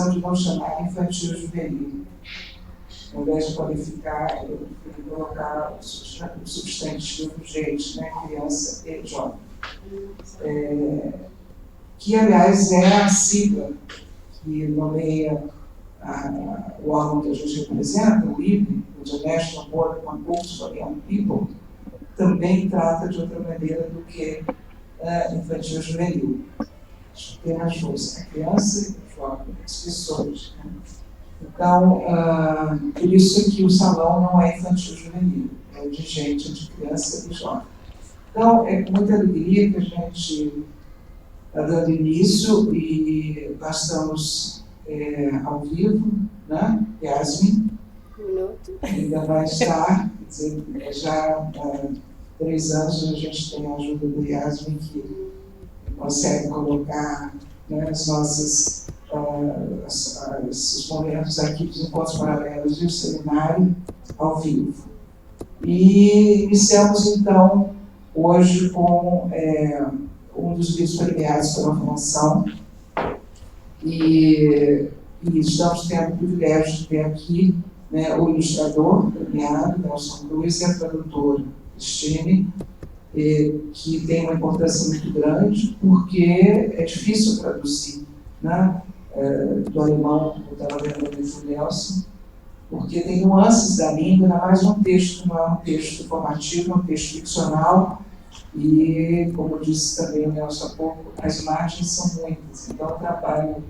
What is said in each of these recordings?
de não chamar infantil juvenil. Ao invés de qualificar, eu prefiro colocar o substantivo gente, né, criança e jovem. Que, aliás, é a sigla que nomeia o órgão que a gente representa, o IBE, o International Board on Books for Young People, também trata de outra maneira do que infantil juvenil. Acho que tem mais força, a criança e o jovem, as pessoas. Né? Então, por isso que o salão não é infantil juvenil, é de gente, de criança e jovem. Então, é com muita alegria que a gente está dando início e nós estamos ao vivo, né? Yasmin ainda vai estar, quer dizer, já há 3 anos a gente tem a ajuda do Yasmin que consegue colocar, né, as nossas esses momentos aqui dos encontros paralelos e o seminário ao vivo. E iniciamos então hoje com um dos livros premiados pela Fundação e estamos tendo o privilégio de ter aqui, né, o ilustrador premiado, Nelson Cruz, e a tradutora Cristine, que tem uma importância muito grande, porque é difícil traduzir, né, do alemão, eu estava vendo o livro Nelson, porque tem nuances da língua, ainda mais um texto, não é um texto formativo, é um texto ficcional, e, como disse também o Nelson há pouco, as imagens são muitas, então o trabalho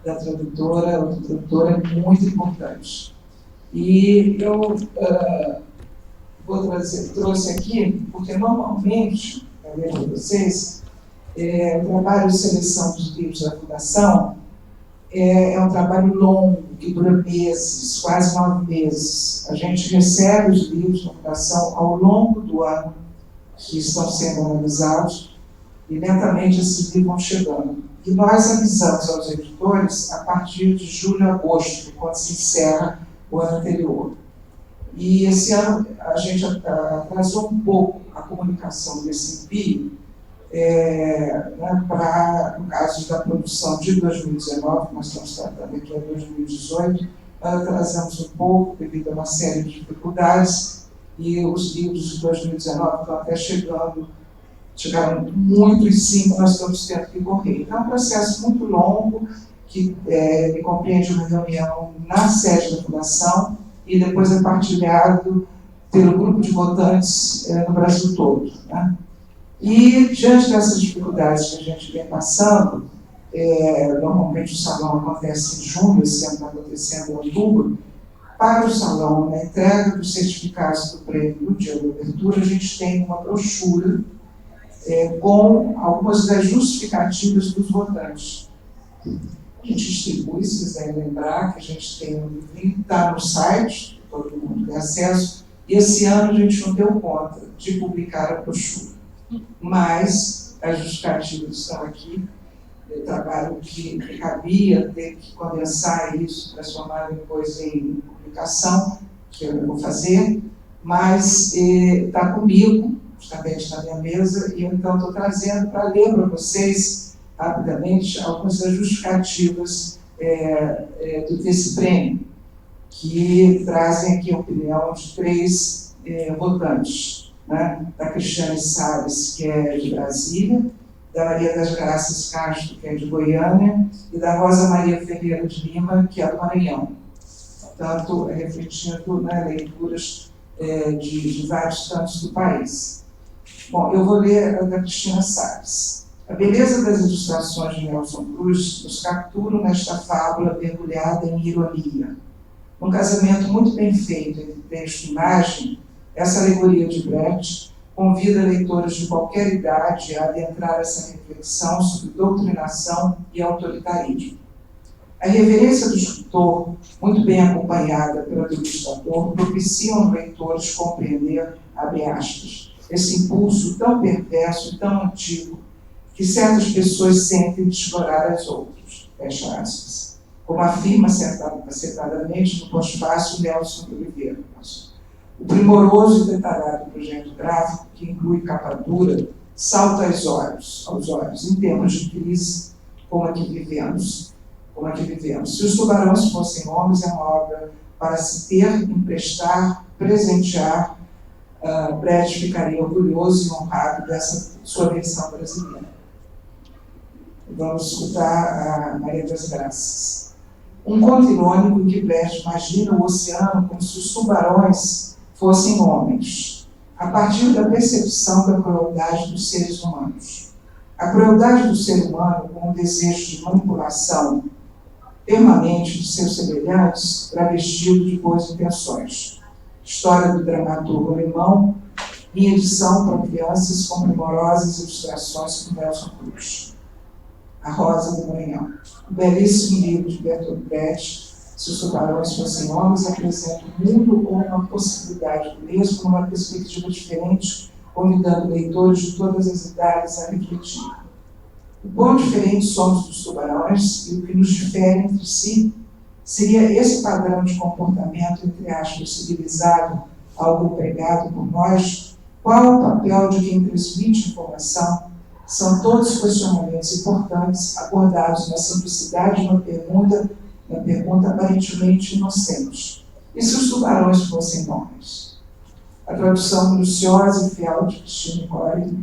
da tradutora, ou do tradutor, é muito importante. E eu trouxe aqui, porque normalmente, para ler para vocês, o trabalho de seleção dos livros da Fundação é um trabalho longo, que dura meses, quase 9 meses. A gente recebe os livros da Fundação ao longo do ano que estão sendo analisados e lentamente esses livros vão chegando. E nós avisamos aos editores a partir de julho a agosto, quando se encerra o ano anterior. E esse ano a gente atrasou um pouco a comunicação desse envio, né, para, no caso da produção de 2019, que nós estamos tratando aqui em 2018, nós atrasamos um pouco devido a uma série de dificuldades, e os livros de 2019 estão até chegaram muito em cima, nós estamos tendo que correr. Então é um processo muito longo, que compreende uma reunião na sede da Fundação, e depois é partilhado pelo grupo de votantes no Brasil todo. Né? E, diante dessas dificuldades que a gente vem passando, normalmente o salão acontece em junho, esse ano está acontecendo em outubro, para o salão, na entrega dos certificados do prêmio no dia da abertura, a gente tem uma brochura com algumas das justificativas dos votantes. A gente distribui, se quiserem lembrar, que a gente tem um livrinho, está no site, todo mundo tem acesso, e esse ano a gente não deu conta de publicar a brochura. Mas as justificativas estão aqui, trabalho que cabia ter que condensar isso, transformar depois em publicação, que eu vou fazer, mas está comigo, justamente na minha mesa, e então estou trazendo para ler para vocês, rapidamente, algumas das justificativas desse prêmio, que trazem aqui a opinião de 3 votantes, né? Da Cristiane Salles, que é de Brasília, da Maria das Graças Castro, que é de Goiânia, e da Rosa Maria Ferreira de Lima, que é do Maranhão. Portanto, refletindo, né, leituras de vários cantos do país. Bom, eu vou ler a da Cristina Salles. A beleza das ilustrações de Nelson Cruz nos capturam nesta fábula mergulhada em ironia. Um casamento muito bem feito entre texto e imagem, essa alegoria de Brecht convida leitores de qualquer idade a adentrar essa reflexão sobre doutrinação e autoritarismo. A reverência do escritor, muito bem acompanhada pelo ilustrador, propicia aos leitores compreender, abre aspas, esse impulso tão perverso e tão antigo que certas pessoas sentem de explorar as outras, fecha aspas. Como afirma acertadamente no pós-fácil Nelson Oliveira. O primoroso e detalhado projeto gráfico, que inclui capa dura, salta aos olhos, em tempos de crise como a que vivemos. como a que vivemos. Se os tubarões fossem homens, é uma obra para se ter, emprestar, presentear. Brecht ficaria orgulhoso e honrado dessa sua versão brasileira. Vamos escutar a Maria das Graças. Um conto irônico em que Brecht imagina o oceano como se os tubarões fossem homens, a partir da percepção da crueldade dos seres humanos. A crueldade do ser humano, com o desejo de manipulação permanente de seus semelhantes, travestido de boas intenções. História do dramaturgo alemão, em edição para crianças com primorosas ilustrações por Nelson Cruz. A Rosa do Maranhão. Um belíssimo livro de Bertolt Brecht, Se os Tubarões Fossem Homens, apresenta o mundo como uma possibilidade do mesmo, numa perspectiva diferente, convidando leitores de todas as idades a refletir. O quão diferentes somos dos tubarões e o que nos difere entre si seria esse padrão de comportamento, entre aspas, civilizado, algo pregado por nós. Qual o papel de quem transmite informação? São todos questionamentos importantes abordados na simplicidade de uma pergunta aparentemente inocente. E se os tubarões fossem homens? A tradução minuciosa e fiel de Christine Corey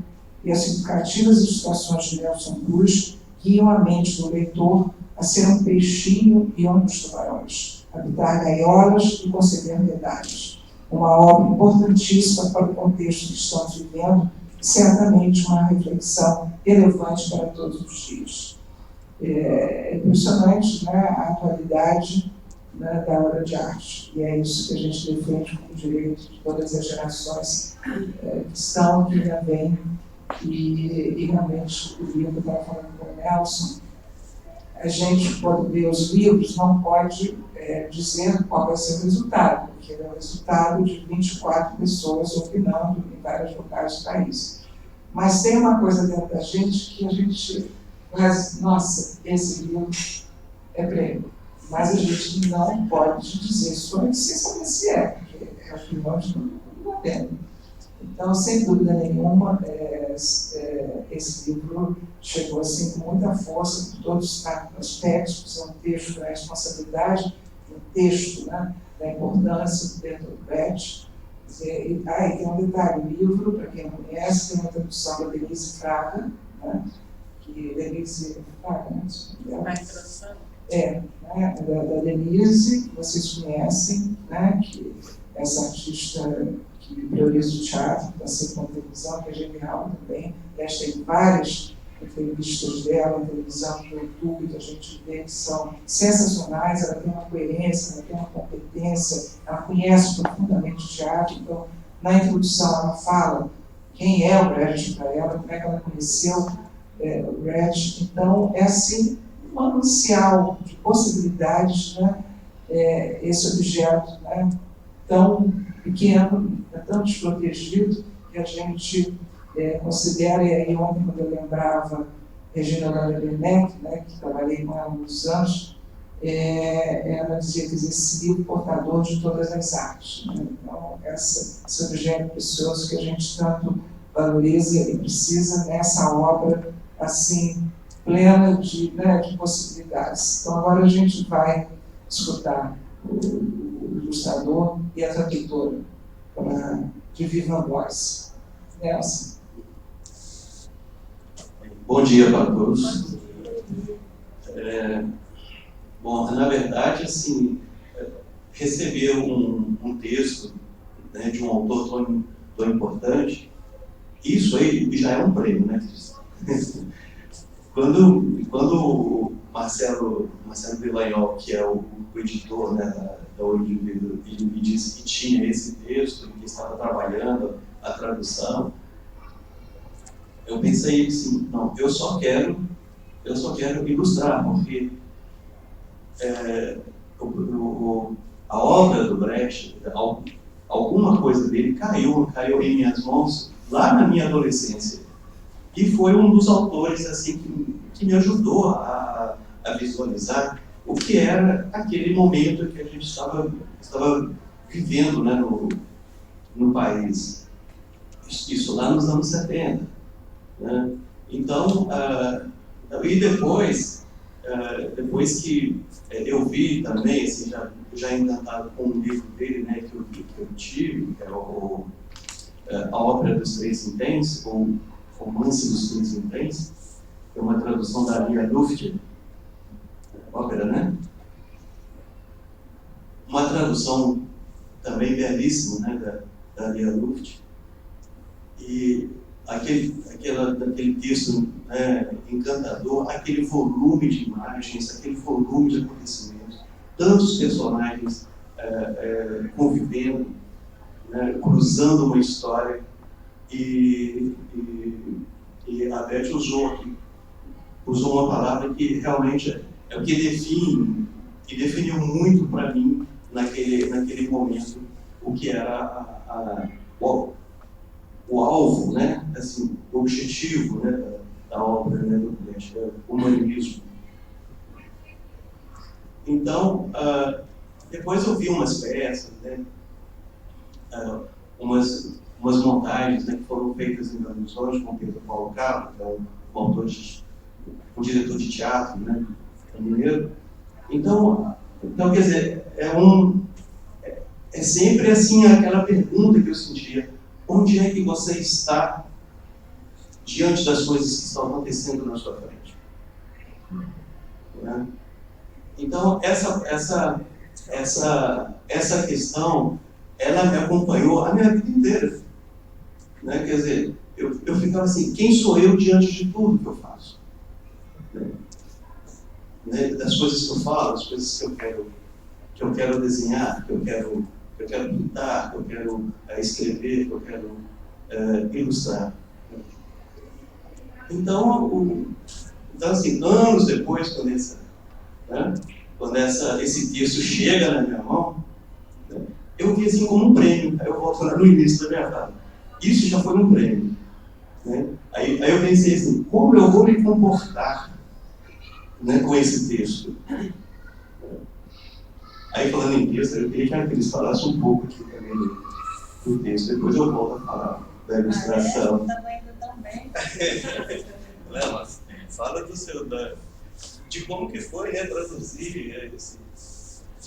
e as significativas ilustrações de Nelson Cruz guiam a mente do leitor a ser um peixinho e um dos tubarões, habitar gaiolas e conceber verdades. Uma obra importantíssima para o contexto que estamos vivendo, e certamente uma reflexão relevante para todos os dias. É impressionante, né, a atualidade, né, da obra de arte, e é isso que a gente defende como direito de todas as gerações que estão, que ainda vêm, e realmente o livro estava falando com o Nelson. A gente, quando vê os livros, não pode dizer qual vai ser o resultado, porque é o resultado de 24 pessoas opinando em vários locais do país. Mas tem uma coisa dentro da gente que a gente faz, nossa, esse livro é prêmio. Mas a gente não pode dizer sobre sem saber se é, porque é o que nós não temos. Então, sem dúvida nenhuma, esse livro chegou assim com muita força por todos os aspectos. É um texto da responsabilidade, um texto, né, da importância do Bertolt Brecht. E tem um detalhe: o livro, para quem não conhece, tem uma tradução da Denise Fraga, né, que Denise Fraga, né? Da Denise, que vocês conhecem, né, que essa artista que prioriza o teatro, está sempre com a televisão, que é genial também. Aliás, tem várias entrevistas dela na televisão, no YouTube, que a gente vê que são sensacionais. Ela tem uma coerência, ela tem uma competência, ela conhece profundamente o teatro. Então, na introdução, ela fala quem é o Brecht para ela, como é que ela conheceu o Brecht. Então, é assim um manancial de possibilidades, né, esse objeto, né, tão pequeno, tão desprotegido, que a gente considera. E aí, ontem, quando eu lembrava Regina Laura Werneck, né, que trabalhei com ela há muitos anos, ela dizia que esse livro portador de todas as artes, né? Então, esse objeto precioso que a gente tanto valoriza e precisa nessa obra assim plena de possibilidades. Então, agora a gente vai escutar o ilustrador e a tradutora de viva voz. Nelson. Bom dia para todos. Bom, na verdade, assim, receber um texto, né, de um autor tão importante, isso aí já é um prêmio, né, Cris? Quando o Marcelo Villanhol, que é o editor, né, da Olho de Vidro, ele me disse que tinha esse texto, que estava trabalhando a tradução, eu pensei assim, não, eu só quero ilustrar, porque a obra do Brecht, alguma coisa dele caiu em minhas mãos lá na minha adolescência. E foi um dos autores assim, que me ajudou a visualizar o que era aquele momento que a gente estava vivendo, né, no país. Isso lá nos anos 70. Né? Então, e depois depois que eu vi também, assim, já encantado com um livro dele, né, que eu tive, que é a Ópera dos Três Vinténs, ou Romance dos Três Vinténs, que é uma tradução da Lia Luft, ópera, né? Uma tradução também belíssima, né, da Lia Luft. E aquele texto, né, encantador, aquele volume de imagens, aquele volume de acontecimentos, tantos personagens convivendo, né, cruzando uma história, e a Beth usou uma palavra que realmente é o que definiu muito para mim naquele momento o que era o alvo, né, assim, o objetivo, né, da obra, né, do Brecht, o humanismo. Então, depois eu vi umas peças, né, umas montagens, né, que foram feitas em Belo Horizonte com Pedro Paulo Cabo, que é um diretor de teatro, né, mineiro. Então, quer dizer, é sempre assim aquela pergunta que eu sentia: onde é que você está diante das coisas que estão acontecendo na sua frente? Né? Então, essa questão, ela me acompanhou a minha vida inteira. Né? Quer dizer, eu ficava assim: quem sou eu diante de tudo que eu faço? Né? Das coisas que eu falo, das coisas que eu quero desenhar, que eu quero pintar, que eu quero escrever, que eu quero ilustrar. Então, assim, anos depois, quando esse texto chega na minha mão, né, eu vi assim como um prêmio. Aí eu volto lá no início da minha fala. Isso já foi um prêmio. Né? Aí eu pensei assim: como eu vou me comportar, né, com esse texto? Aí, falando em texto, eu queria que a Cris falasse um pouco aqui também do texto. Depois eu volto a falar da ilustração. Também indo tão bem. Léo, fala de como que foi, né, traduzir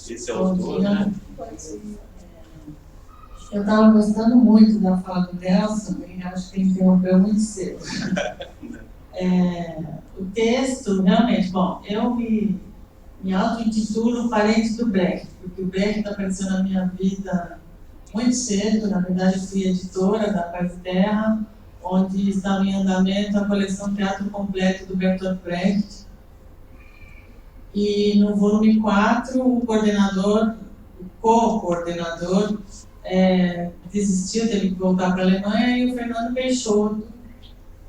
esse autor, né? Eu estava gostando muito da fala do Nelson, e acho que ele interrompeu muito cedo. O texto, realmente, bom, eu me auto-intitulo parente do Brecht, porque o Brecht apareceu na minha vida muito cedo. Na verdade, eu fui editora da Paz e Terra, onde estava em andamento a coleção Teatro Completo do Bertolt Brecht. E no volume 4, o co-coordenador, desistiu, teve que voltar para a Alemanha, e o Fernando Peixoto,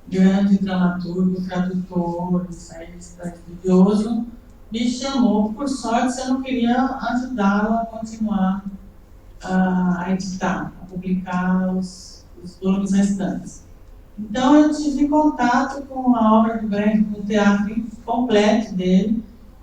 grande dramaturgo, tradutor, estudioso, me chamou. Por sorte, eu não queria ajudá-lo a continuar a editar, a publicar os volumes restantes. Então, eu tive contato com a obra do Brecht, com o teatro completo dele,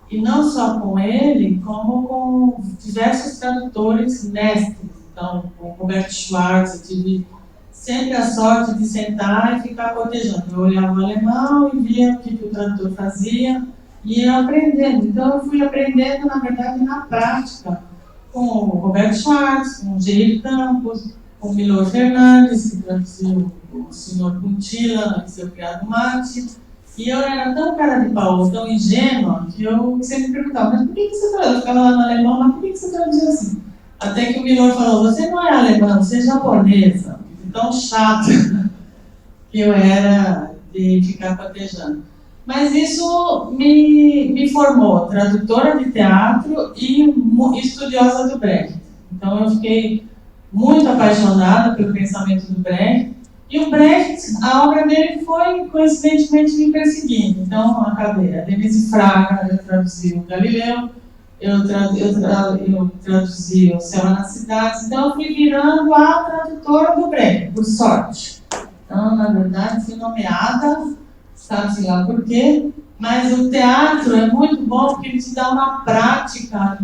e não só com ele, como com diversos tradutores mestres. Então, com Roberto Schwartz, eu tive sempre a sorte de sentar e ficar cotejando. Eu olhava o alemão e via o que o tradutor fazia e ia aprendendo. Então, eu fui aprendendo, na verdade, na prática, com o Roberto Schwartz, com o Geir Campos, com o Milor Fernandes, que traduziu o Senhor Puntilla e seu criado Mate. E eu era tão cara de pau, tão ingênua, que eu sempre me perguntava: mas por que você traduziu? Eu ficava lá no alemão, mas por que você traduziu assim? Até que o Milor falou: você não é alemã, você é japonesa. Tão chato que eu era de ficar cotejando. Mas isso me formou tradutora de teatro e estudiosa do Brecht. Então eu fiquei muito apaixonada pelo pensamento do Brecht. E o Brecht, a obra dele foi coincidentemente me perseguindo. Então acabei. A Denise Fraga, eu traduzi o Galileu, eu traduzi o Céu nas Cidades. Então eu fui virando a tradutora do Brecht, por sorte. Então, na verdade, fui nomeada, sabe-se lá por quê, mas o teatro é muito bom porque ele te dá uma prática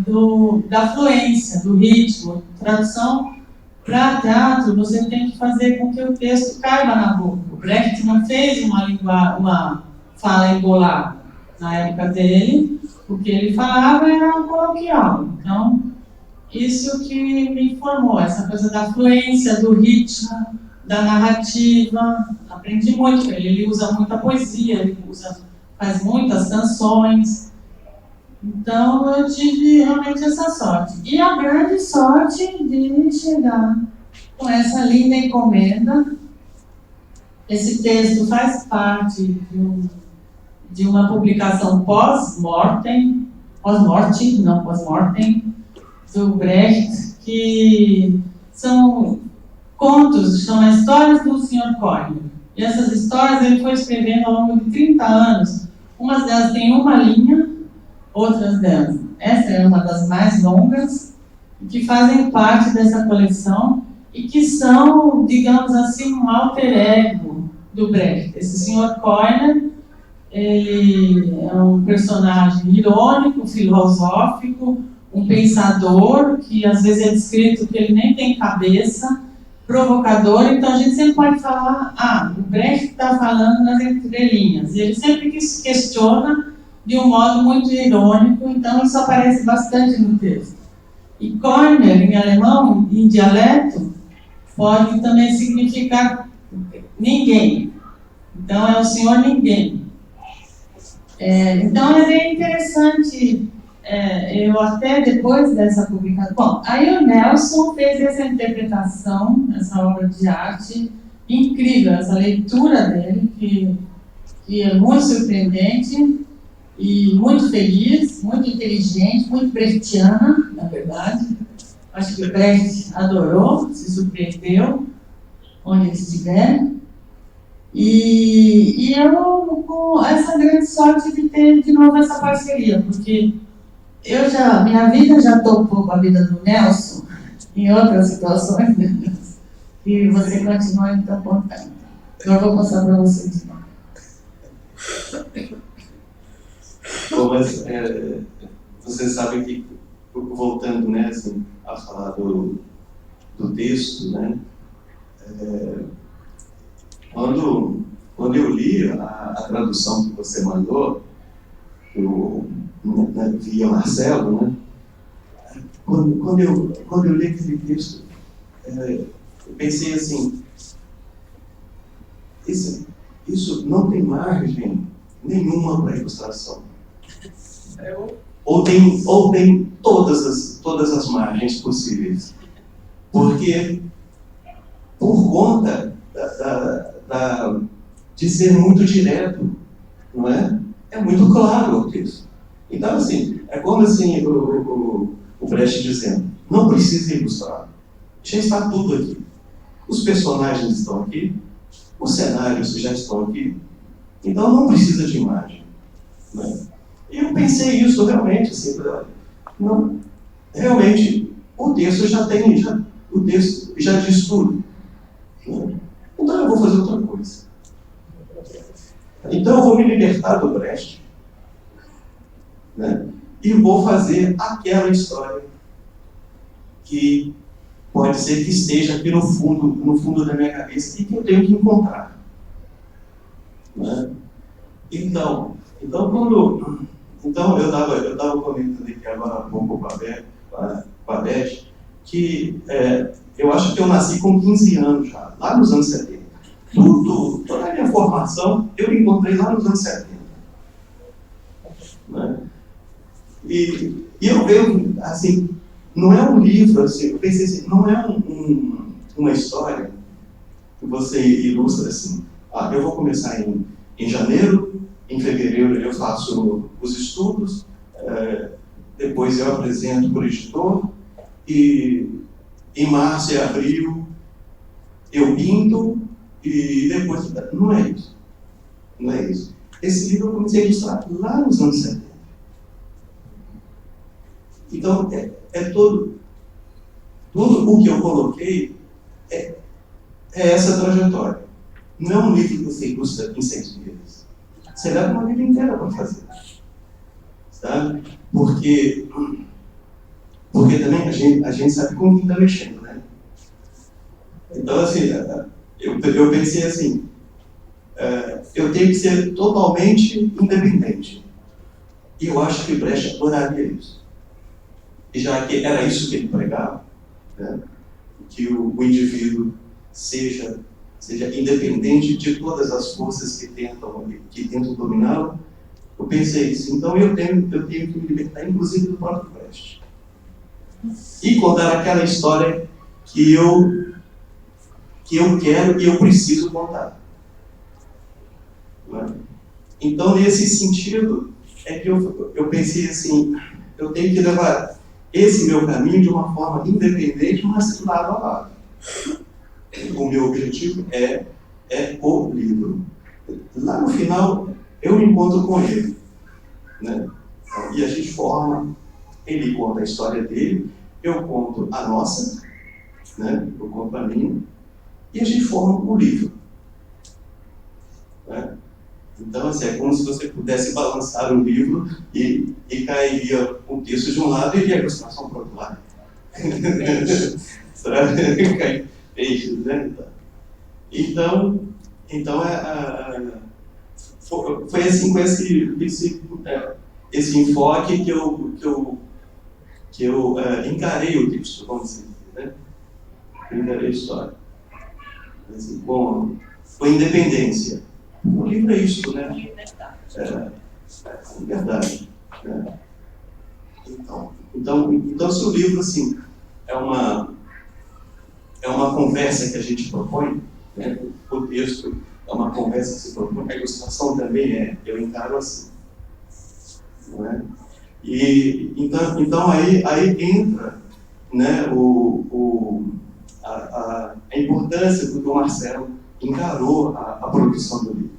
da fluência, do ritmo. Tradução para teatro, você tem que fazer com que o texto caiba na boca. O Brecht não fez uma fala embolada. Na época dele, o que ele falava era coloquial. Então, isso que me informou, essa coisa da fluência, do ritmo, da narrativa. Aprendi muito com ele. Ele usa muita poesia, faz muitas canções. Então, eu tive realmente essa sorte. E a grande sorte de chegar com essa linda encomenda. Esse texto faz parte de uma publicação pós-mortem, do Brecht, que são contos, são histórias do Sr. Koerner. E essas histórias ele foi escrevendo ao longo de 30 anos. Umas delas têm uma linha, outras delas. Essa é uma das mais longas, que fazem parte dessa coleção e que são, digamos assim, um alter ego do Brecht. Esse Sr. Koerner, ele é um personagem irônico, filosófico, um pensador, que às vezes é descrito que ele nem tem cabeça, provocador. Então a gente sempre pode falar, o Brecht está falando nas entrelinhas. E ele sempre questiona de um modo muito irônico, então isso aparece bastante no texto. E Koerner, em alemão, em dialeto, pode também significar ninguém. Então é o senhor ninguém. Então é bem interessante. Eu até depois dessa publicação... Bom, aí o Nelson fez essa interpretação, essa obra de arte incrível, essa leitura dele, que é muito surpreendente e muito feliz, muito inteligente, muito brechtiana, na verdade. Acho que o Brecht adorou, se surpreendeu, onde ele estiver. E eu com essa grande sorte de ter de novo essa parceria, porque minha vida já topou com a vida do Nelson em outras situações, né? E você continua então contando. Eu vou passar para você de novo. Bom, mas você sabe que, voltando, né, assim, a falar do texto, né, quando eu li a tradução que você mandou, via Marcelo, né, quando eu li aquele texto, eu pensei assim, isso não tem margem nenhuma para ilustração. Ou tem todas as margens possíveis. Porque, por conta de ser muito direto, não é? É muito claro o texto. Então, assim, é como assim o Brecht dizendo, não precisa ilustrar. Já está tudo aqui. Os personagens estão aqui, os cenários já estão aqui, então não precisa de imagem. Né? E eu pensei isso realmente, assim, não, realmente, o texto o texto já diz tudo. Né? Então eu vou fazer outra coisa. Então eu vou me libertar do Brecht, né? E vou fazer aquela história que pode ser que esteja aqui no fundo da minha cabeça e que eu tenho que encontrar. Né? Então eu estava comentando aqui agora há pouco com a Beth, que eu acho que eu nasci com 15 anos já, lá nos anos 70. Toda a minha formação eu me encontrei lá nos anos 70. Né? E eu vejo, assim, não é um livro, assim, eu pensei assim, não é uma história que você ilustra assim, eu vou começar em janeiro, em fevereiro eu faço os estudos, depois eu apresento para o editor, e em março e abril eu pinto, e depois... Não é isso. Não é isso. Esse livro eu comecei a ilustrar lá nos anos 70. Então, todo o que eu coloquei é essa trajetória. Não é um livro que você ilustra em 6 meses. Você leva uma vida inteira para fazer. Sabe? Porque também a gente sabe com quem está mexendo, né? Então, assim, eu pensei assim, eu tenho que ser totalmente independente. E eu acho que Brecht adoraria isso. E já que era isso que ele pregava, né? Que o indivíduo seja independente de todas as forças que tentam dominá-lo, eu pensei isso. Então eu tenho que me libertar, inclusive, do próprio Brecht. E contar aquela história que eu quero e eu preciso contar. Então, nesse sentido, é que eu pensei assim, eu tenho que levar esse meu caminho de uma forma independente, mas lado a lado. O meu objetivo é o livro. Lá no final, eu me encontro com ele, né? E a gente forma, ele conta a história dele, eu conto a nossa, né? Eu conto a minha, e a gente forma o livro, né? Então, assim, é como se você pudesse balançar o livro e cairia o texto de um lado e a ilustração para o outro lado. Cai peixes, né? Então foi assim com esse enfoque que eu encarei o texto, vamos dizer, né? Eu encarei a história. Assim, com independência. O livro é isso, né? Verdade. Né? Então, se o livro assim, é uma conversa que a gente propõe, né? O texto é uma conversa que se propõe, a ilustração também eu encaro assim. Não é? E então aí entra, né, a importância do que o Marcelo encarou a produção do livro.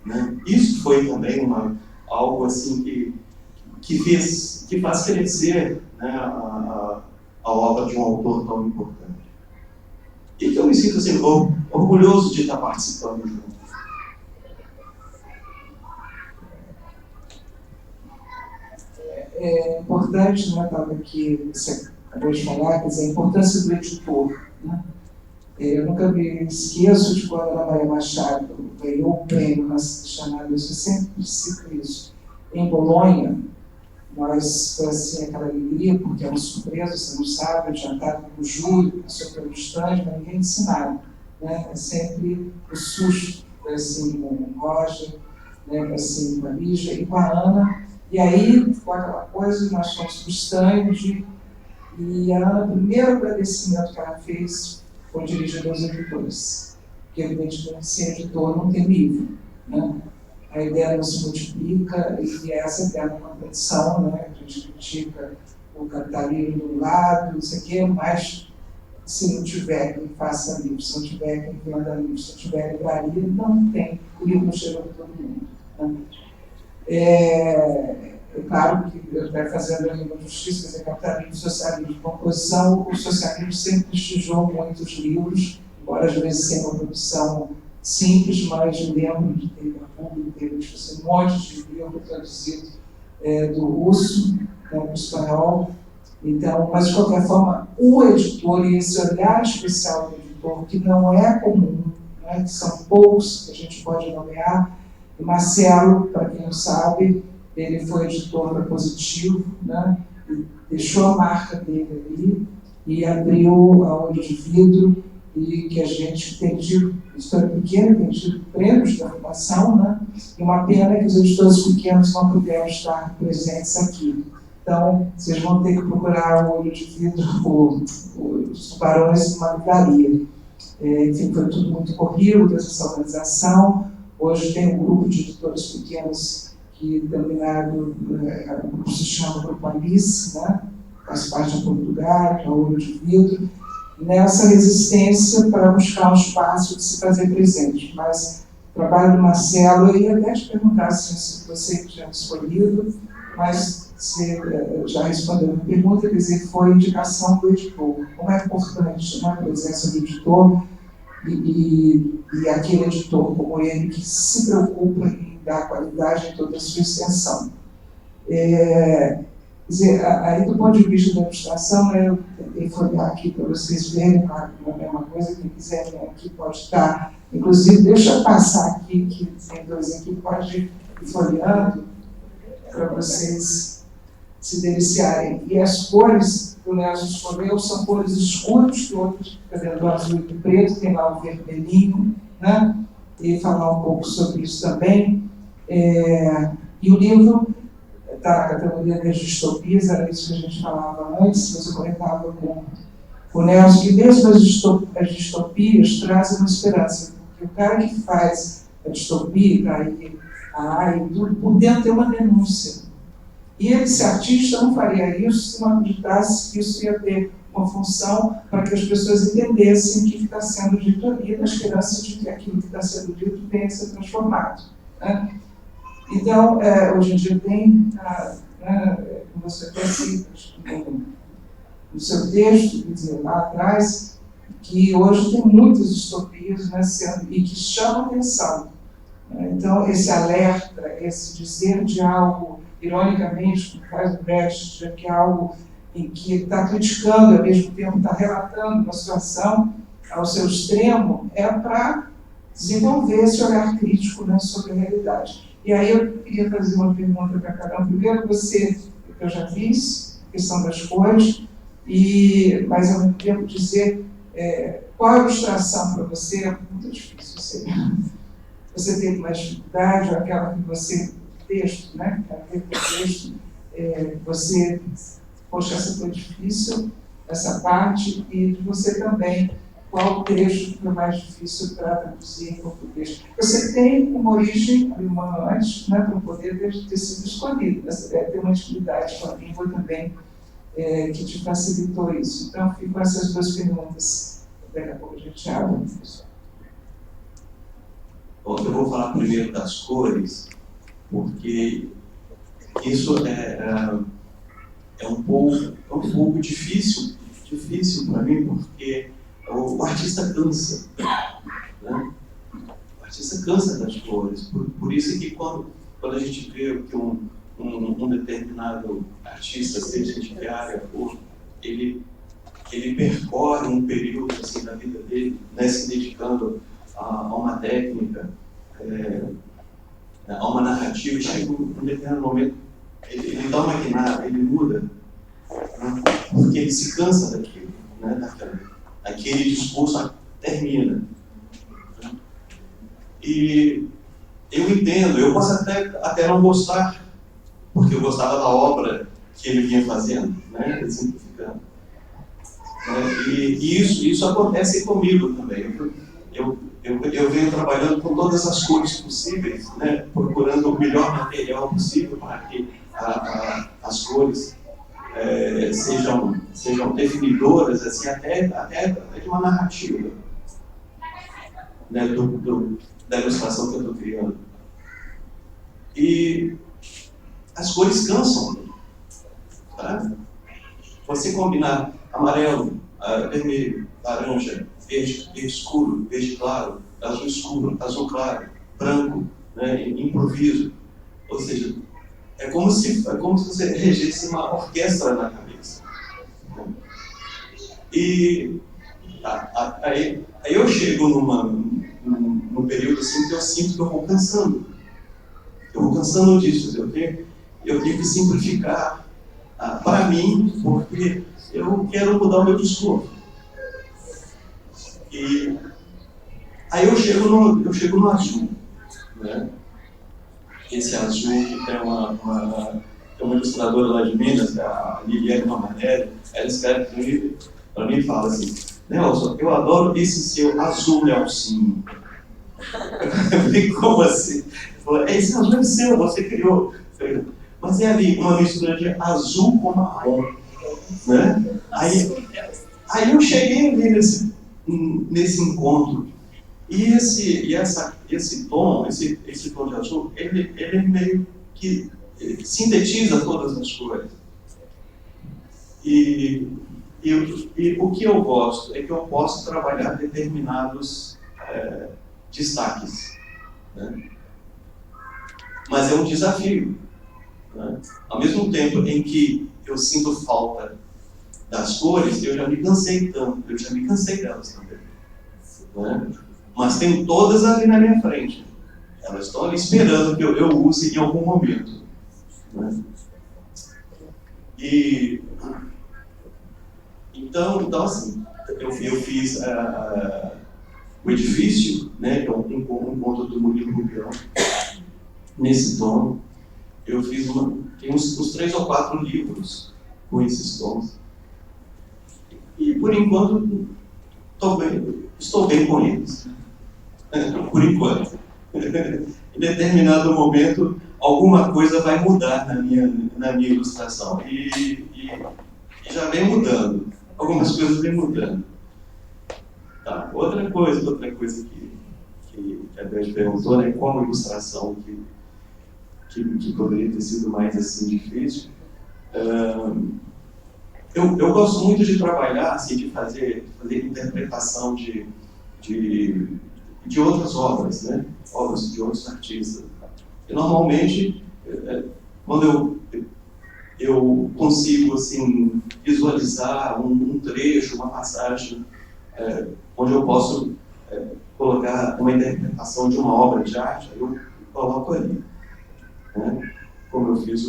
Né? Isso foi também algo assim que faz crescer, né, a obra de um autor tão importante. E que eu me sinto assim, orgulhoso de estar participando junto. É importante, né, Tava, que você acabou de falar, quer dizer, a importância do editor. Né? Eu nunca me esqueço de quando a Ana Maria Machado ganhou o prêmio nas chamadas, eu sempre cito isso, em Bolonha. Nós, foi assim, aquela alegria, porque é uma surpresa, você não sabe, eu tinha estado no júri, passou pelo estande, mas ninguém disse nada. Né? É sempre o susto, foi assim com o Roger, né? Foi assim com a Lígia e com a Ana. E aí, ficou aquela coisa, nós fomos para o estande, e a Ana, o primeiro agradecimento que ela fez foi dirigido aos editores, porque evidentemente sem editor não tem livro. Né? A ideia não se multiplica e essa é a contradição, né? A gente critica o capitalismo do lado, não sei o quê, mas se não tiver quem faça livro, se não tiver quem venda livro, se não tiver livraria, não tem, o livro não chega para todo mundo. Né? É claro que eu estou fazendo a língua de justiça, quer dizer, capitalismo e socialismo de composição, o socialismo sempre prestigiou muitos livros, embora às vezes seja uma produção simples, mas lembro de ter um monte de livro traduzido do russo, né, para o espanhol. Então, mas de qualquer forma, o editor e esse olhar especial do editor, que não é comum, né, que são poucos que a gente pode nomear. O Marcelo, para quem não sabe, ele foi editor da Positivo, né, e deixou a marca dele ali e abriu a Olho de Vidro, e que a gente tem tido, história pequena, tem tido prêmios da fundação, né? E uma pena que os editores pequenos não puderam estar presentes aqui. Então, vocês vão ter que procurar o Olho de Vidro, os tubarões numa livraria. Enfim, foi tudo muito corrido, essa organização. Hoje tem um grupo de editores pequenos que, denominado, o grupo se chama Grupo Alice, né? Faz parte de Portugal, que é o Olho de Vidro, nessa resistência para buscar um espaço de se fazer presente. Mas o trabalho do Marcelo, eu ia até te perguntar se você tinha escolhido, mas você já respondeu a pergunta, quer dizer, foi indicação do editor. Como é importante, né, a presença do editor e aquele editor como ele que se preocupa em dar qualidade em toda a sua extensão. Quer dizer, aí do ponto de vista da ilustração, né, eu tentei folhear aqui para vocês verem, claro, não é uma coisa, quem quiser vir aqui pode estar. Inclusive, deixa eu passar aqui, que tem dois aqui, pode ir folheando. para vocês se deliciarem. E as cores que o Nelson escolheu são cores escuras, que outros, está vendo o azul e o preto, tem lá o vermelhinho, né? E falar um pouco sobre isso também. E o livro está na categoria das distopias, era isso que a gente falava antes, você comentava com o Nelson, que mesmo as distopias trazem uma esperança, porque o cara que faz a distopia, e tudo, por dentro tem uma denúncia. E esse artista não faria isso se não acreditasse que isso ia ter uma função para que as pessoas entendessem o que está sendo dito ali, na esperança de que aquilo que está sendo dito venha a ser transformado, né? Então, hoje em dia tem, como você até cita no seu texto, quer dizer, lá atrás, que hoje tem muitas distopias, né, e que chamam atenção. Então, esse alerta, esse dizer de algo, ironicamente, como faz o Brecht, que é algo em que está criticando, ao mesmo tempo está relatando uma situação ao seu extremo, é para desenvolver esse olhar crítico, né, sobre a realidade. E aí eu queria fazer uma pergunta para cada um. Primeiro, você, que eu já fiz, questão das cores, mas ao mesmo tempo dizer qual a ilustração para você é muito difícil. Você teve uma dificuldade, ou aquela que você, texto, né? Texto, você, poxa, essa foi difícil, essa parte, e de você também, qual o trecho que foi mais difícil para traduzir em português. Você tem uma origem alemã antes, né, para poder ter sido escolhido. Você deve ter uma intimidade com a língua também, que te facilitou isso. Então, fico com essas duas perguntas. Daqui a pouco a gente abre. Bom, eu vou falar primeiro das cores, porque isso é um pouco difícil para mim, porque o artista cansa, né? O artista cansa das cores. Por isso que quando a gente vê que um determinado artista, seja de que área for, ele percorre um período assim, da vida dele, né, se dedicando a uma técnica, a uma narrativa, e chega um determinado momento, ele dá uma guinada, ele muda, né, porque ele se cansa daquilo, né, aquele discurso termina. E eu entendo, eu posso até não gostar, porque eu gostava da obra que ele vinha fazendo, né, simplificando. E isso acontece comigo também. Eu venho trabalhando com todas as cores possíveis, né, procurando o melhor material possível para que as cores sejam definidoras, assim, até de uma narrativa, né, da ilustração que eu estou criando. E as cores cansam, tá? Você combinar amarelo, vermelho, laranja, verde escuro, verde claro, azul escuro, azul claro, branco, né, improviso. Ou seja, é como se você regesse uma orquestra na cabeça. E aí eu chego num período assim que eu sinto que eu vou cansando. Eu vou cansando disso. Eu tenho que simplificar para mim, porque eu quero mudar o meu discurso. E aí eu chego no azul, né? Esse azul que tem uma ilustradora lá de Minas, a Liliane Romanelli, ela escreve para mim e fala assim: Nelson, eu adoro esse seu azul Nelsinho. Eu falei, como assim? Esse azul é seu, você criou. Mas é ali uma mistura de azul com marrom, né? Aí eu cheguei ali nesse encontro. E esse tom de azul, ele meio que sintetiza todas as cores. E o que eu gosto é que eu posso trabalhar determinados destaques, né? Mas é um desafio, né? Ao mesmo tempo em que eu sinto falta das cores, eu já me cansei delas também, né? Mas tenho todas ali na minha frente. Elas estão ali esperando que eu use em algum momento. né? E então assim, eu fiz o Edifício, né, que é um conto do Murilo Rubião, nesse tom. Eu fiz tem uns 3 ou 4 livros com esses tons. E por enquanto estou bem com eles. Por enquanto. Em determinado momento, alguma coisa vai mudar na minha ilustração. E já vem mudando. Algumas coisas vêm mudando. Tá. Outra coisa que a Beth perguntou, né, como ilustração que poderia ter sido mais assim difícil. Eu gosto muito de trabalhar, assim, de fazer interpretação de outras obras, né? Obras de outros artistas. E normalmente, quando eu consigo assim, visualizar um trecho, uma passagem, onde eu posso colocar uma interpretação de uma obra de arte, eu coloco ali. Né? Como eu fiz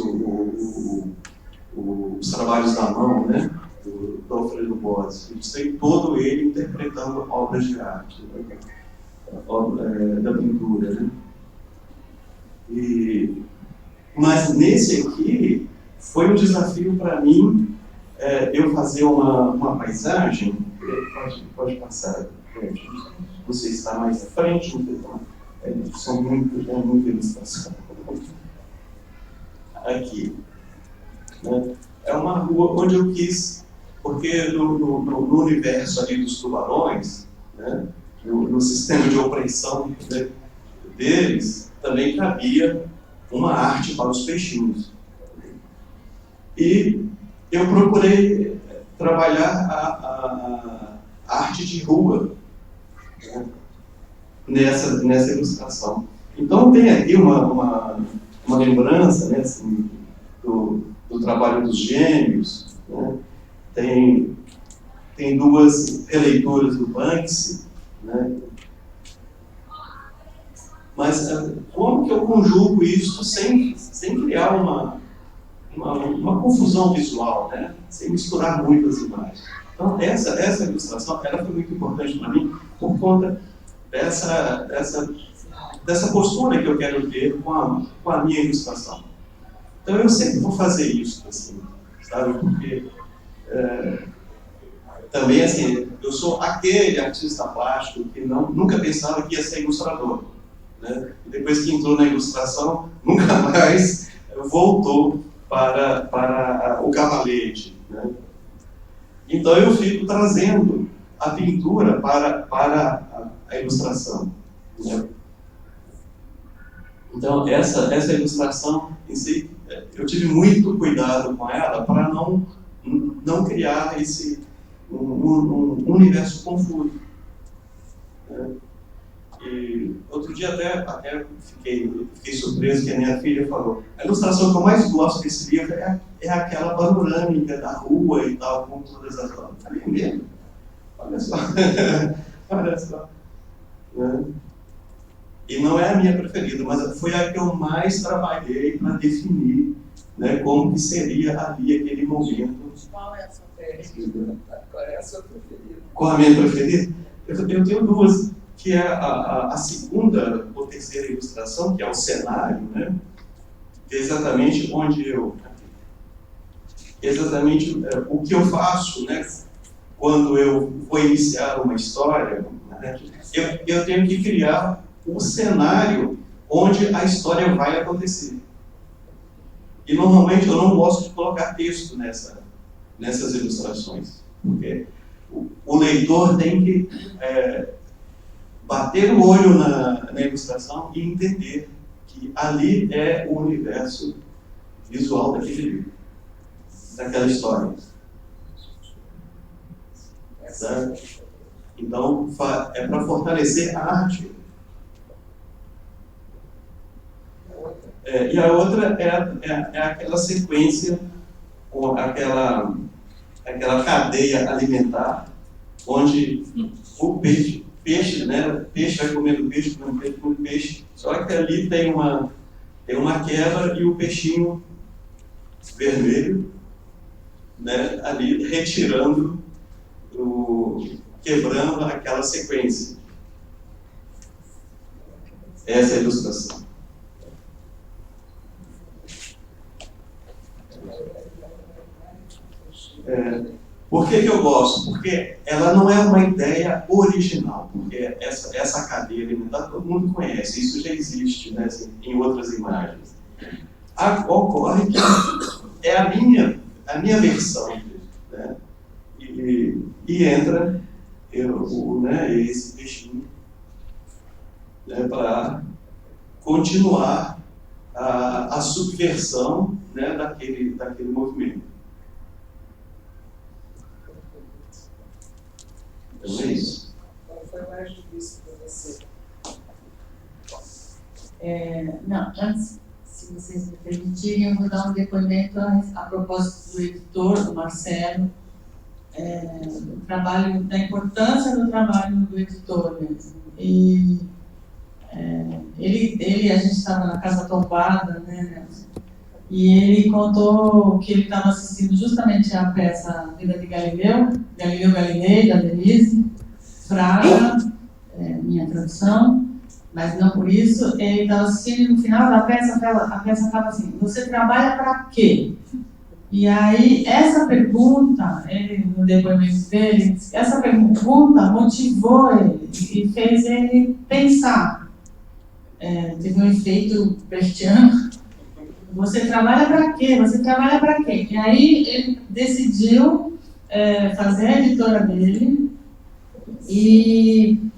os trabalhos da mão, né? do Alfredo Borges. Eu sei todo ele interpretando obras de arte, né? Da pintura. Né? Mas nesse aqui, foi um desafio para mim eu fazer uma paisagem. Pode passar, gente. Não sei se está mais à frente, são muito ilustrações. Aqui. Né? É uma rua onde eu quis, porque no universo ali dos tubarões, né? no sistema de opressão, né, deles, também cabia uma arte para os peixinhos. E eu procurei trabalhar a arte de rua, né, nessa ilustração. Então tem aqui uma lembrança, né, assim, do trabalho dos gêmeos, né? Tem 2 releituras do Banksy, né? Mas como que eu conjugo isso sem criar uma confusão visual, né? Sem misturar muitas imagens? Então essa ilustração ela foi muito importante para mim por conta dessa postura que eu quero ter com a minha ilustração. Então eu sempre vou fazer isso, assim, sabe? Porque também, assim, eu sou aquele artista plástico que nunca pensava que ia ser ilustrador, né? E depois que entrou na ilustração, nunca mais voltou para o cavalete, né? Então eu fico trazendo a pintura para a ilustração, né? Então essa ilustração em si, eu tive muito cuidado com ela para não criar um universo confuso, né? E outro dia até fiquei surpreso que a minha filha falou: a ilustração que eu mais gosto desse livro é aquela panorâmica da rua e tal, com todas as obras. Eu falei, mesmo? Olha só. Olha só. Né? E não é a minha preferida, mas foi a que eu mais trabalhei para definir, né, como que seria ali aquele momento. Qual é a sua preferida? Qual é a sua preferida? Qual a minha preferida? Eu tenho 2, que é a segunda ou terceira ilustração, que é o cenário, né? Que é exatamente onde exatamente o que eu faço, né? Quando eu vou iniciar uma história, né? Eu tenho que criar o cenário onde a história vai acontecer. E normalmente eu não gosto de colocar texto nessas ilustrações, porque o leitor tem que bater o olho na ilustração e entender que ali é o universo visual daquele livro, daquela história. Certo? Então, é para fortalecer a arte. E a outra é aquela sequência, ou aquela cadeia alimentar, onde o peixe, né? Peixe vai comendo peixe, comendo peixe, comendo peixe. Só que ali tem uma quebra e o peixinho vermelho, né, ali retirando, quebrando aquela sequência. Essa é a ilustração. Por que eu gosto? Porque ela não é uma ideia original, porque essa cadeia alimentar todo mundo conhece, isso já existe, né, assim, em outras imagens. Ocorre que é a minha versão, né, e entra esse peixinho, né, para continuar a subversão, né, daquele movimento. Então é isso. Qual foi mais difícil para você? Não, antes, se vocês me permitirem, eu vou dar um depoimento a propósito do editor, do Marcelo, da importância do trabalho do editor mesmo. E a gente estava na Casa Tombada, né, Nelson? E ele contou que ele estava assistindo justamente a peça Vida de Galileu Galilei, da Denise Fraga, minha tradução, mas não por isso. Ele estava assistindo e no final da peça, a peça estava assim: você trabalha para quê? E aí, essa pergunta, ele, no depoimento dele, essa pergunta motivou ele e fez ele pensar. Teve um efeito brechtiano. Você trabalha para quê? Você trabalha para quê? E aí ele decidiu fazer a editora dele e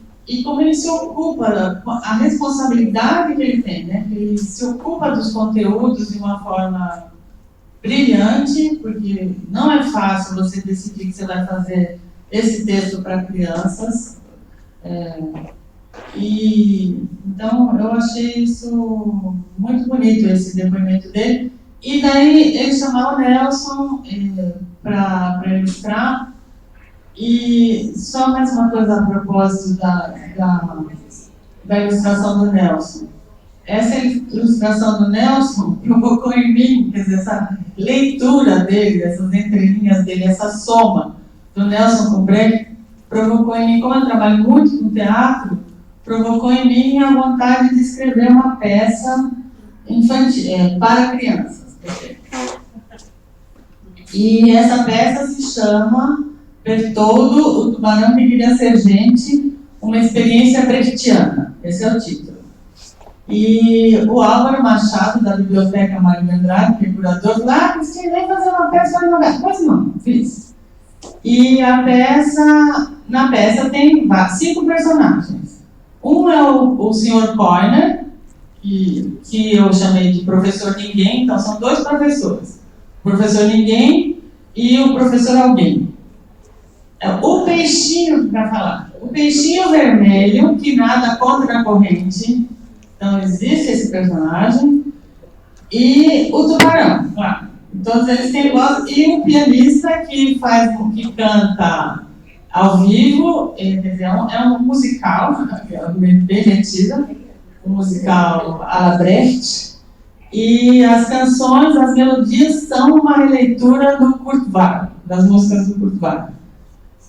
como ele se ocupa, a responsabilidade que ele tem, né? Ele se ocupa dos conteúdos de uma forma brilhante, porque não é fácil você decidir que você vai fazer esse texto para crianças. Então, eu achei isso muito bonito, esse depoimento dele. E daí, ele chamou o Nelson para ilustrar. E só mais uma coisa a propósito da ilustração do Nelson. Essa ilustração do Nelson provocou em mim, quer dizer, essa leitura dele, essas entrelinhas dele, essa soma do Nelson com o Brecht, provocou em mim, como eu trabalho muito com teatro, provocou em mim a vontade de escrever uma peça infantil, para crianças. E essa peça se chama Bertoldo, o Tubarão que Queria Ser Gente, uma experiência brechtiana. Esse é o título. E o Álvaro Machado, da Biblioteca Mário Andrade, que é curador, falou: Cristina, vem fazer uma peça para jogar. Pois não, fiz. E na peça tem 5 personagens. Um é o Sr. Corner, que eu chamei de Professor Ninguém, então são 2 professores. O Professor Ninguém e o Professor Alguém. O peixinho, para falar, o peixinho vermelho que nada contra a corrente, então existe esse personagem, e o tubarão, claro. Todos eles têm voz, e o pianista que canta ao vivo, é um musical, bem metido, um musical à la Brecht, e as canções, as melodias são uma releitura do Kurt Weill, das músicas do Kurt Weill.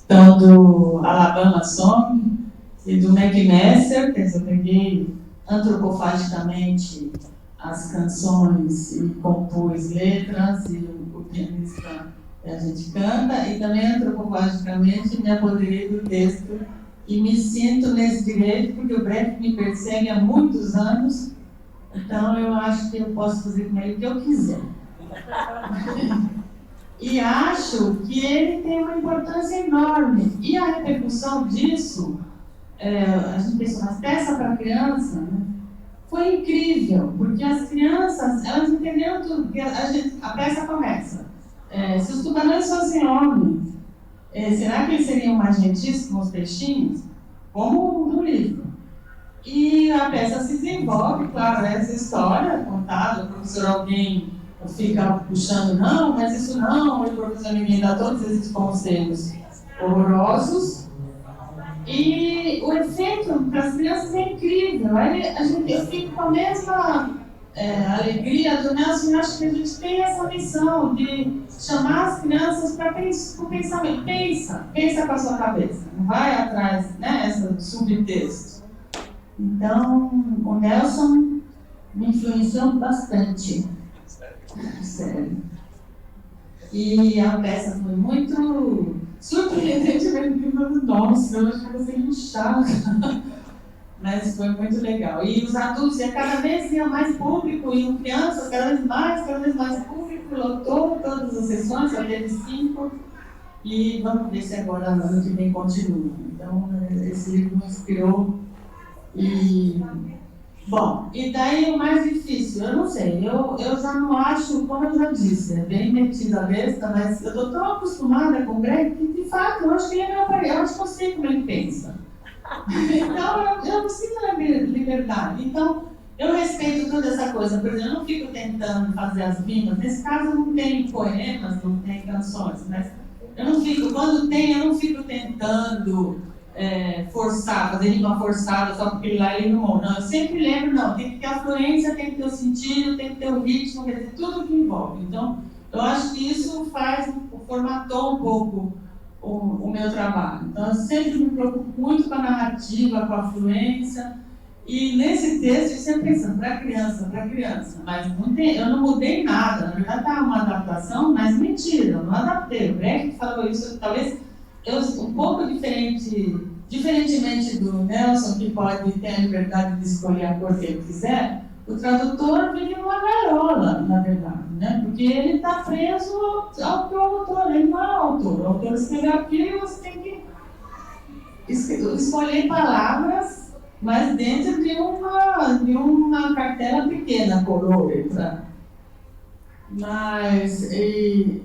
Então, do Alabama Song e do McMaster, quer dizer, eu peguei antropofagicamente as canções e compus letras, e o pianista a gente canta, e também antropofagicamente me apoderei do texto e me sinto nesse direito, porque o Brecht me persegue há muitos anos, então eu acho que eu posso fazer com ele o que eu quiser. E acho que ele tem uma importância enorme. E a repercussão disso, a gente pensou, mas peça para criança, né? Foi incrível, porque as crianças, elas entenderam tudo, porque a peça começa. Se os tubarões fossem homens, será que eles seriam mais gentis com os peixinhos? Como no livro. E a peça se desenvolve, claro, essa história contada, o professor Alguém fica puxando, não, mas isso não, o professor Ninguém dá todos esses conselhos horrorosos. E o efeito para as crianças é incrível. Aí a gente fica com a mesma a alegria do Nelson, eu acho que a gente tem essa missão de chamar as crianças para o pensamento. Pensa com a sua cabeça, não vai atrás, né, esse subtexto. Então, o Nelson me influenciou bastante. Sério. E a peça foi muito surpreendentemente nossa, eu acho que você inchada. Mas foi muito legal. E os adultos, cada vez ia mais público, e crianças, cada vez mais público, lotou todas as sessões, só teve 5. E vamos ver se agora ano que vem continua. Então, esse livro me inspirou. E, bom, e daí o mais difícil, eu não sei, eu já não acho, como eu já disse, é bem metida a besta, mas eu estou tão acostumada com o Greg que, de fato, eu acho que ele é meu pai, eu acho que eu sei como ele pensa. Então, eu preciso da liberdade. Então, eu respeito toda essa coisa. Por exemplo, eu não fico tentando fazer as rimas. Nesse caso, não tem poemas, não tem canções. Mas eu não fico, quando tem, eu não fico tentando forçar, fazer rima forçada só porque lá ele rimou. Não, eu sempre lembro, não, tem que ter a fluência, tem que ter o sentido, tem que ter o ritmo, quer dizer, tudo que envolve. Então, eu acho que isso formatou um pouco o meu trabalho. Então, eu sempre me preocupo muito com a narrativa, com a fluência. E nesse texto, eu sempre pensando, para criança. Mas eu não mudei nada. Na verdade, está uma adaptação, mas mentira, eu não adaptei. O Brecht falou isso, talvez um pouco diferentemente do Nelson, que pode ter a liberdade de escolher a cor que ele quiser. O tradutor vive numa gaiola, na verdade, né? Porque ele está preso ao que o autor, ele não é o autor. O autor escreveu aquilo e você tem que escolher palavras, mas dentro de uma cartela pequena, coroa. Mas, e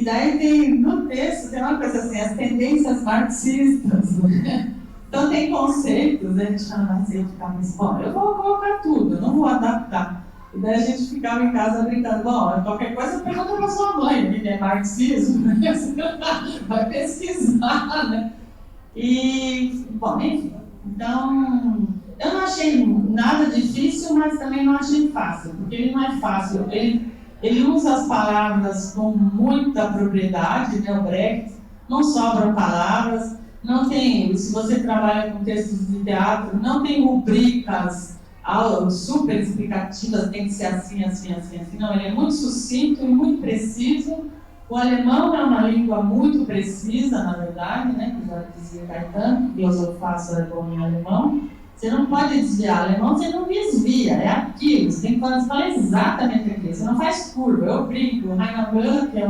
daí tem, no texto, tem uma coisa assim, as tendências marxistas, né? Então tem conceitos, a gente chama assim, bom, eu vou colocar tudo, eu não vou adaptar. E daí a gente ficava em casa brincando, bom, qualquer coisa pergunta para sua mãe, que é marxismo, né? Vai pesquisar, né? E, bom, enfim, então, eu não achei nada difícil, mas também não achei fácil, porque ele não é fácil, ele usa as palavras com muita propriedade, né, o Brecht, não sobram palavras. Não tem, se você trabalha com textos de teatro, não tem rubricas super explicativas, tem que ser assim. Não, ele é muito sucinto e muito preciso. O alemão é uma língua muito precisa, na verdade, né? Que já dizia Caetano, que filosofar é bom em alemão. Você não pode desviar. Alemão você não desvia, é aquilo. Você tem que falar exatamente aquilo. Você não faz curva. Eu brinco. O Rainer Müller, que é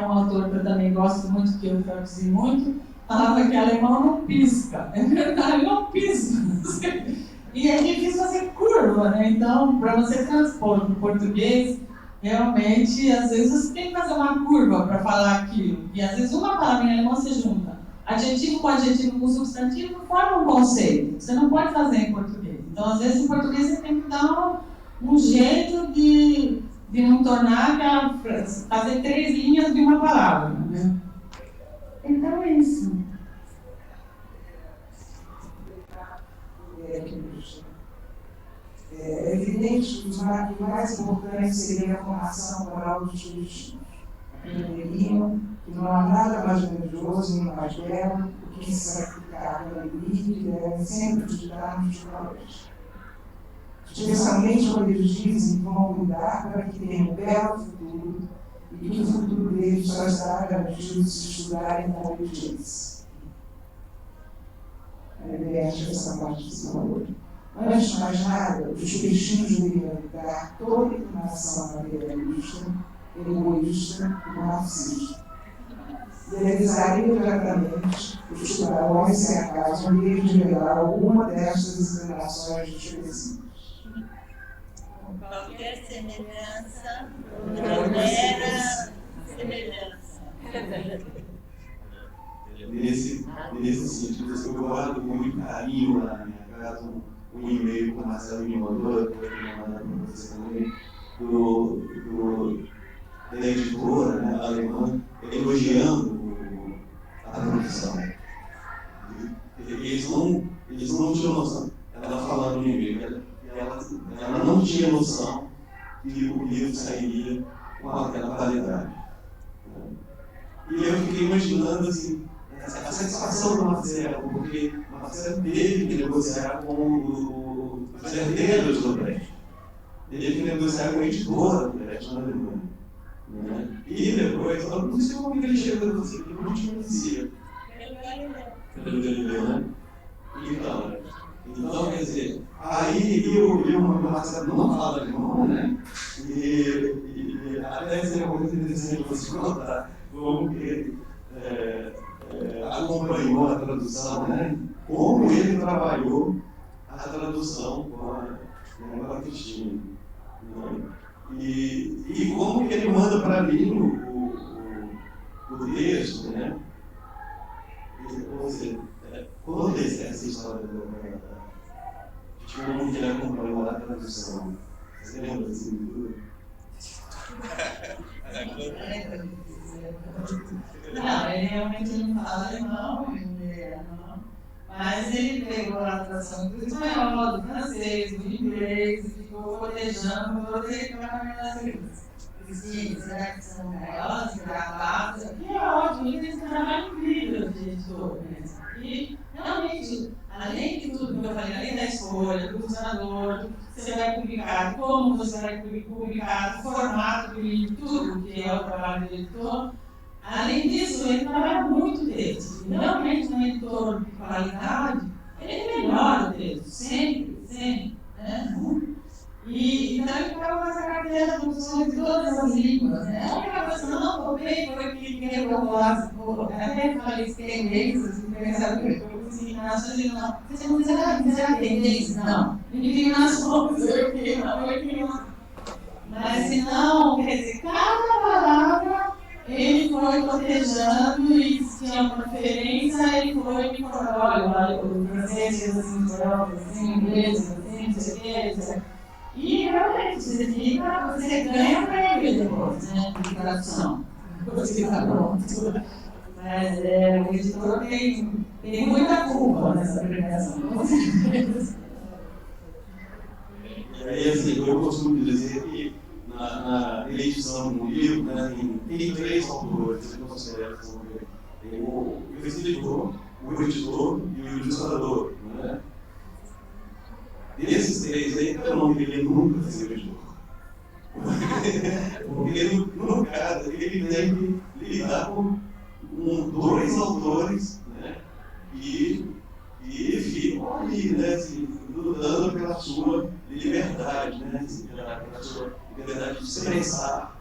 um autor que eu também gosto muito, que eu traduzi muito, falava que alemão não pisca. É verdade, não pisca. E é difícil fazer curva, né? Então, para você transpor para o português, realmente, às vezes você tem que fazer uma curva para falar aquilo. E às vezes uma palavra em alemão se junta. Adjetivo com substantivo forma um conceito. Você não pode fazer em português. Então, às vezes, em português você tem que dar um jeito de não tornar fazer 3 linhas de uma palavra, né? Então é isso. É evidente que o mais importante seria a formação moral dos discursos. Aprenderiam que não há nada mais grandioso nem mais belo do que se sacrificar pela limite que deve sempre acreditar nos valores. Especialmente quando eles dizem que vão cuidar para que tenham um belo futuro e que o futuro deles só estará garantido se estudarem com obediência. Acho essa parte desse valor. Antes de mais nada, os cristãos deveriam evitar toda inclinação materialista, egoísta e narcisista. E realizar imediatamente o estudar o homem sem acaso, em vez de revelar alguma destas inclinações desconhecidas. Qualquer semelhança, mera semelhança. Nesse sentido, eu guardo com muito carinho lá na minha casa um e-mail que o Marcelo me mandou, que eu vou mandar para você também, da editora, né, alemã, elogiando a produção. Eles não tinham noção. Ela falando no e-mail, ela não tinha noção livro sairia com aquela qualidade. E eu fiquei imaginando assim, a satisfação do Marcelo, porque o Marcelo teve que negociar com os herdeiros do prédio. Teve que negociar com a editora do prédio na Alemanha. Né? E depois, eu não sei como ele chegou no assim, eu não te conhecia. Pelo Galileu, né? Então, quer dizer, aí o Marcelo não fala alemão, né? E até seria muito interessante você contar como que ele acompanhou a tradução, né? Como ele trabalhou a tradução com a Cristina. Né? E como que ele manda para mim o texto, né? Ou seja, conta essa história de como que ele acompanhou a tradução. Você lembra assim de tudo? Não, ele realmente não fala alemão, mas ele pegou a tradução do espanhol, do francês, do inglês, e ficou cotejando todo ele para Cristina, será que são maiores, gravadas? Que é ótimo, ele fez um trabalho incrível de editor. E realmente, além de tudo que eu falei, além da escolha, do funcionador, que você vai publicar, como você vai publicar, o formato do livro, tudo que é o trabalho do editor, além disso, ele trabalha muito o texto. E realmente, um editor de qualidade, ele melhora o texto, sempre, sempre. Né? E então ele ficava com essa carteira de traduções de todas as línguas. Né? Aí ela falou assim, não, copiei, foi aqui que quebrou o laço. Até falei que tem inglês, assim, pensava que eu consegui nações, ele não. Você não será que tem inglês? Não. Indignações, eu que não. Mas se não, quer dizer, cada palavra ele foi cotejando e se tinha uma referência, ele foi me falando, olha, o francês, assim, o inglês, assim, não sei o que, e realmente, você ganha prêmio depois, né, de tradução. Depois que está pronto. Mas o editor tem muita culpa nessa premiação, com certeza. E aí, assim, eu costumo dizer que na edição de um livro, né, tem três autores que eu considero que são tem o escritor, o editor e o ilustrador. Né? Desses três aí, eu não queria nunca ser editor. Porque, no caso, ele tem que lidar com dois autores, né, que ficam ali, né, assim, lutando pela sua liberdade, né, assim, pela sua liberdade de expressar,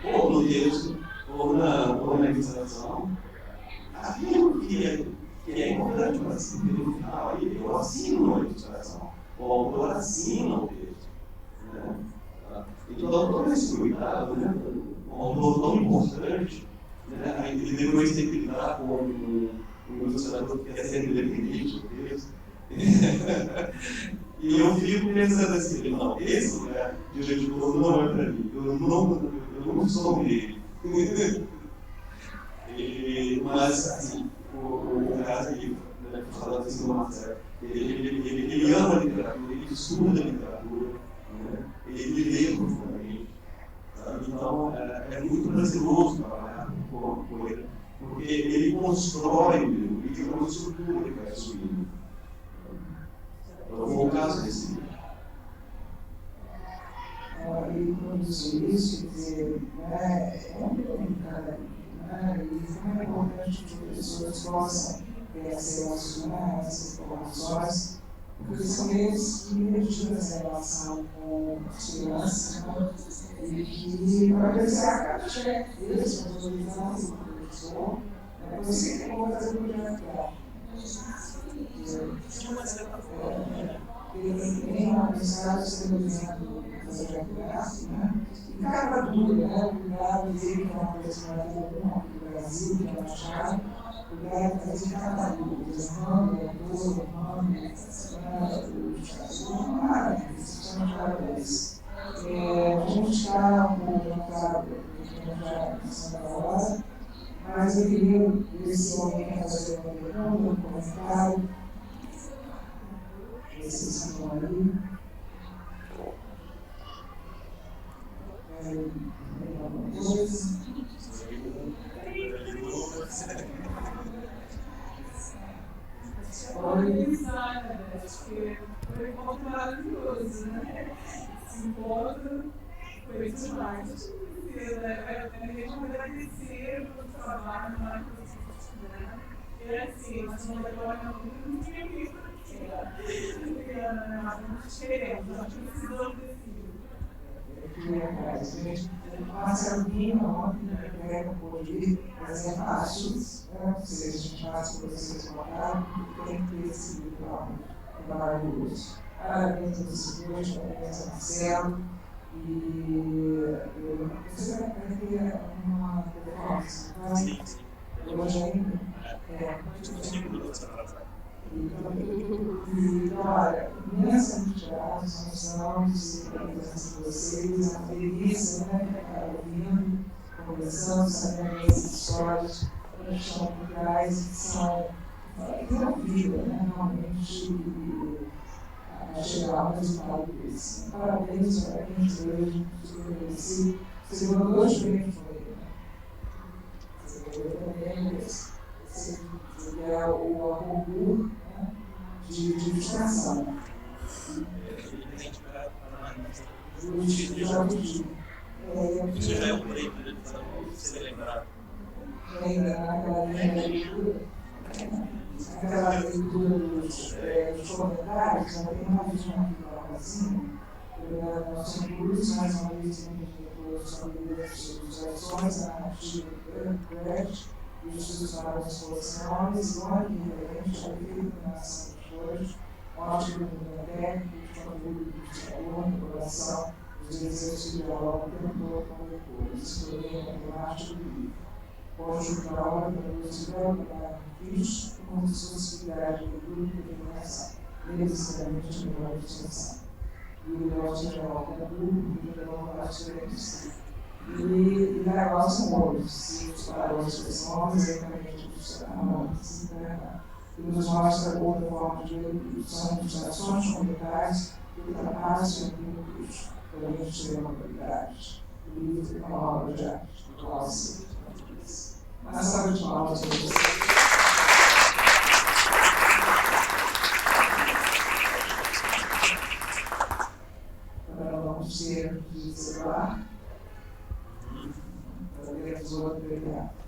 ou no texto, ou na ilustração, aquilo que é importante para si, no final, e eu assino a ilustração, o autor assina o texto. Né? Então, todo esse cuidado, né, um autor tão importante, né, ele depois tem que lidar com um ilustrador que quer ser independente do texto. E eu fico pensando assim, não, esse lugar de editor não é para mim, eu não sou dele. Mas, assim, o caso aqui, né, falando assim do Marcelo, ele ama a literatura, ele estuda a literatura, né, ele lê profundamente, sabe? Então é muito prazeroso trabalhar com ele, porque ele constrói o livro, ele tem uma estrutura que vai subindo. Então, foi o caso desse livro. E produzir isso, quer dizer, é muito complicado. E como é importante que as pessoas possam ter acesso a essas informações, porque são eles que mediram essa relação com as crianças, né? E que pode ser a carta deles, para valorizar o professor, você tem como fazer o projeto lá. Ele tem uma mensagem sendo fazer graça, né? E cada dúvida, né? Cuidado dele, que é uma personalidade comum do Brasil, que é uma chave, cuidado de fazer cada dúvida, desmando, desmando, isso são parabéns. A gente está um pouco adiantado, já em Santa Rosa, mas eu queria ver se alguém quer fazer uma pergunta, um comentário. Vocês estão aí. Porque foi um encontro maravilhoso, né? Esse encontro foi demais. A gente vai agradecer pelo trabalho maravilhoso que vocês fizeram. E assim, nós vamos agora não tinha visto aqui. Nós queremos, nós precisamos desse livro. Marcelinho, ontem, não pôde fazer fáceis, se a gente faz para vocês votarem, tem que ter esse livro maravilhoso. Parabéns a vocês dois, parabéns a Marcelo. E você vai ter uma performance, não é? Hoje ainda? E, olha, imensamente gratos, nós vamos a presença de vocês, a delícia, né? Ouvindo, conversando, sabendo essas histórias, que são culturais, que são que dão vida, né? Realmente, a chegar ao resultado desse. Parabéns, hoje, agradecer. Você deu 2 prêmios para ele, né? Você deu também você é o concurso de ilustração. Isso já é um prêmio, né? Para ser lembrado. Aquela leitura dos comentários, ela tem uma visão aqui da Rosinha, nós somos cursos, mais uma vez, sobre as ações, a narrativa do crédito, e os institucionais das exposições, e olha que realmente a determinação dos dois, ótimo do técnico, de conteúdo do aluno, de coração, os exercícios de diálogo, o tempo todo com leitores, escolher a temática do livro. Conjunto da obra da velocidade para filhos com responsabilidade de leitura e determinação, necessariamente melhor distinção. E o nosso geral para público, e o geral para as diferentes. E da nossa modos, se os parâmetros são exatamente os que nos mostra outra forma de ver, são ilustrações comunitárias que ultrapassam aquilo que para a gente ter uma qualidade. O livro é uma obra de arte, do qual se uma salva de palmas para vocês. Agora vamos ter de celular. Para ver os outros.